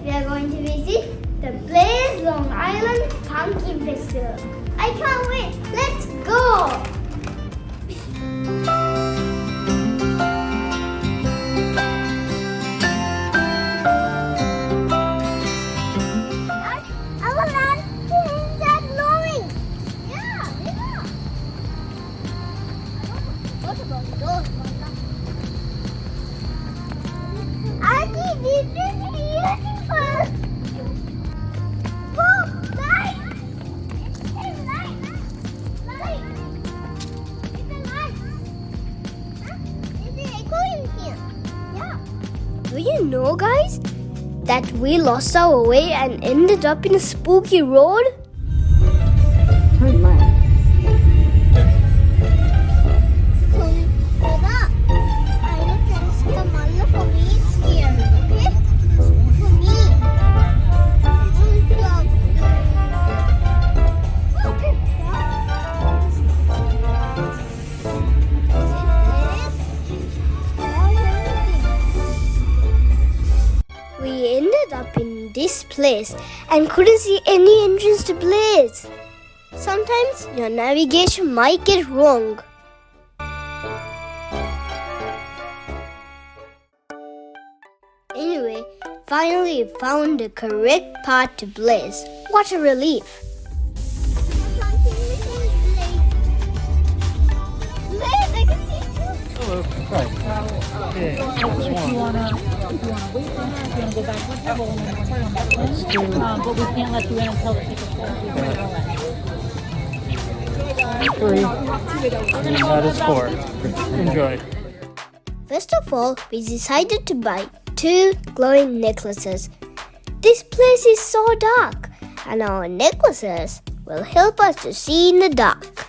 we are going to visit the Blaze Long Island Pumpkin Festival. I can't wait. Let's go! Do you know, guys, that we lost our way and ended up in a spooky road? We ended up in this place and couldn't see any entrance to Blaze. Sometimes your navigation might get wrong. Anyway, finally we found the correct path to Blaze. What a relief! Hello. Right. Yeah. If you wanna wait for her, if you wanna go back with her, we'll turn them back in. But we can't let you in until the tickets are free. That is for. Enjoy. First of all, we decided to buy 2 glowing necklaces. This place is so dark, and our necklaces will help us to see in the dark.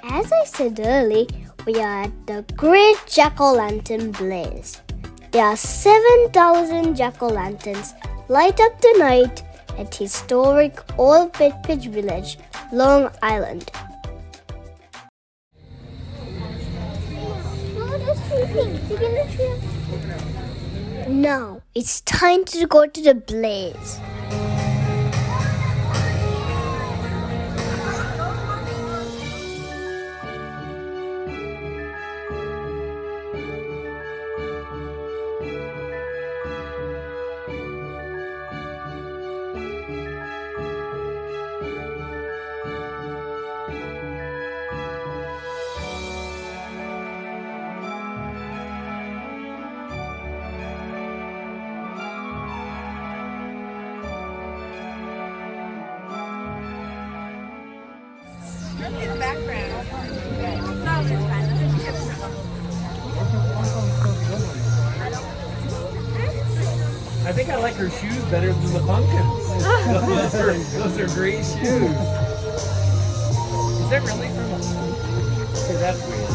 As I said earlier, we are at the Great Jack-o'-lantern Blaze. There are 7,000 jack-o'-lanterns light up the night at historic old Bethpage Village, Long Island. Now it's time to go to the Blaze. In the background. No, it's fine. I think I like her shoes better than the pumpkins. those are great shoes. Is that really from a... Okay, that's weird.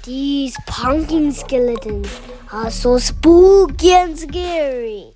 These pumpkin skeletons are so spooky and scary.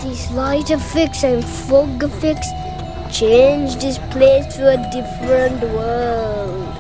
These light effects and fog effects change this place to a different world.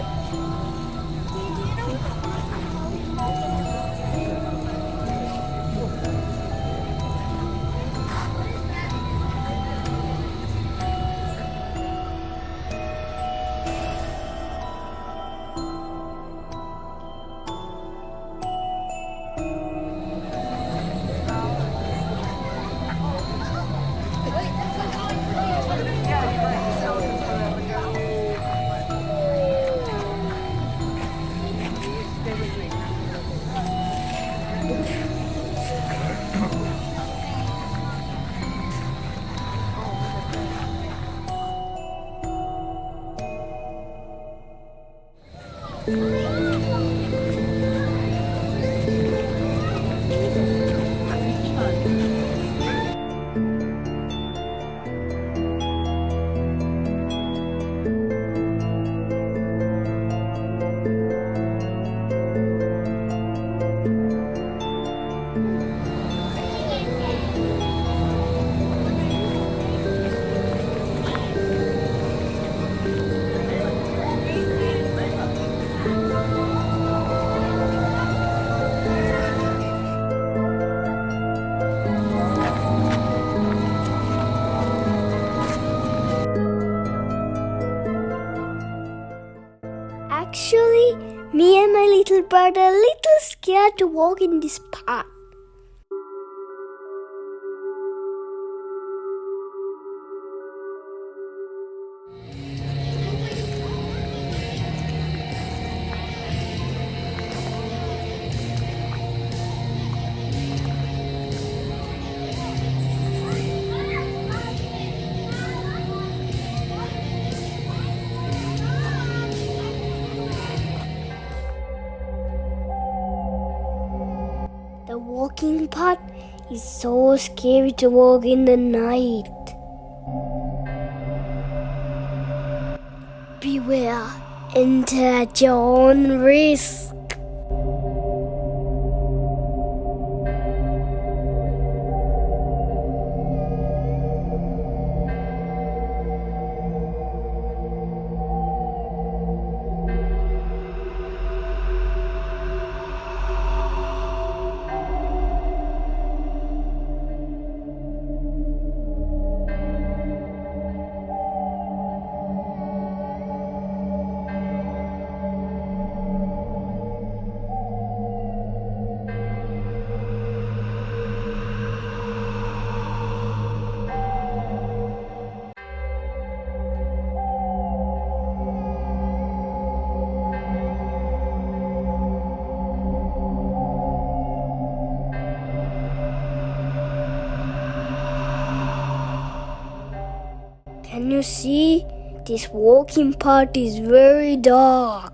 Actually, me and my little brother are a little scared to walk in this path. The walking path is so scary to walk in the night. Beware, enter at your own risk. Can you see? This walking path is very dark.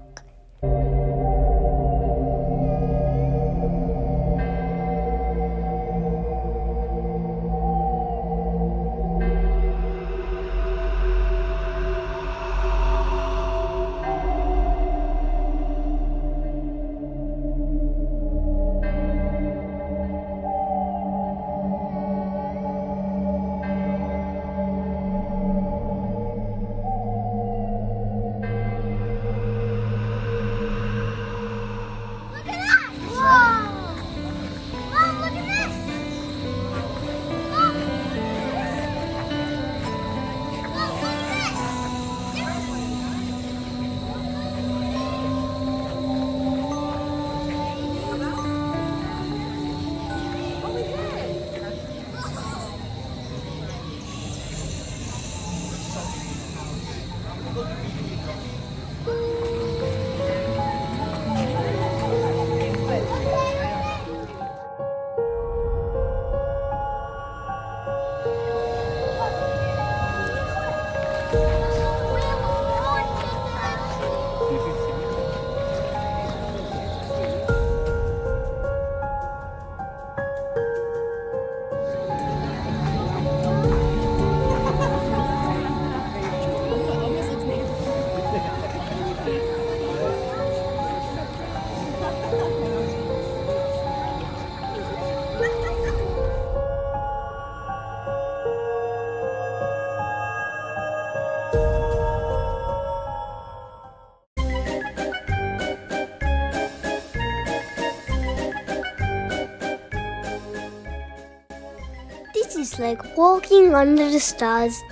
feels like walking under the stars.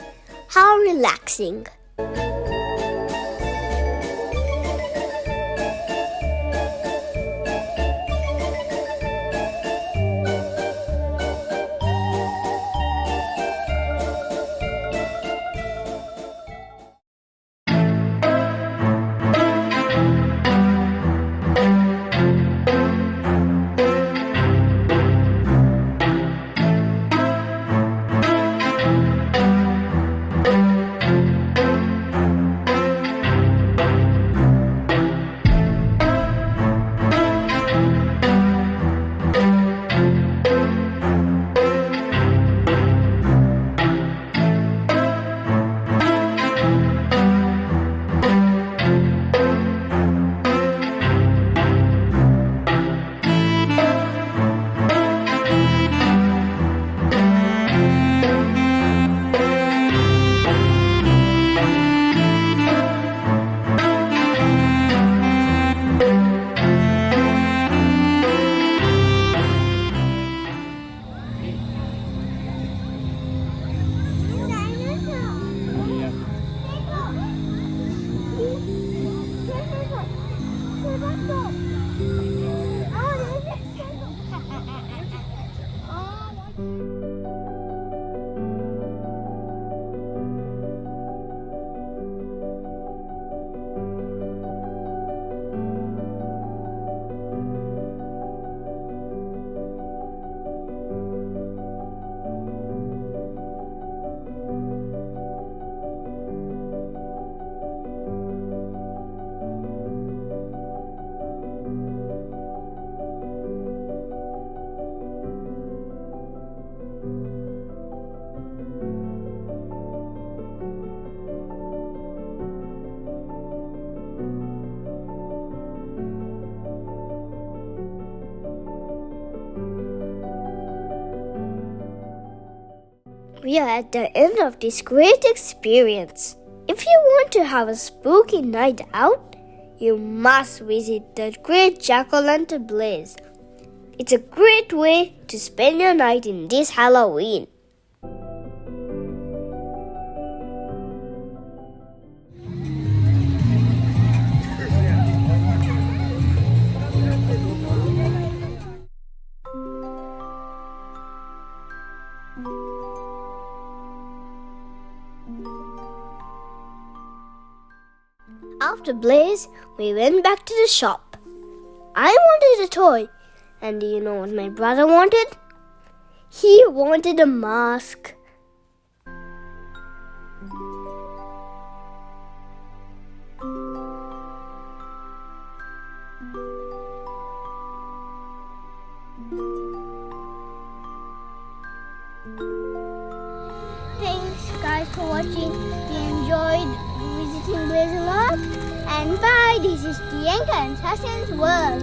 How relaxing! We are at the end of this great experience. If you want to have a spooky night out, you must visit the Great Jack-o'-lantern Blaze. It's a great way to spend your night in this Halloween. After Blaze, we went back to the shop. I wanted a toy, and do you know what my brother wanted? He wanted a mask. Thanks guys for watching. We enjoyed visiting Blaze a lot. And bye, this is Dianka and Hassan's World.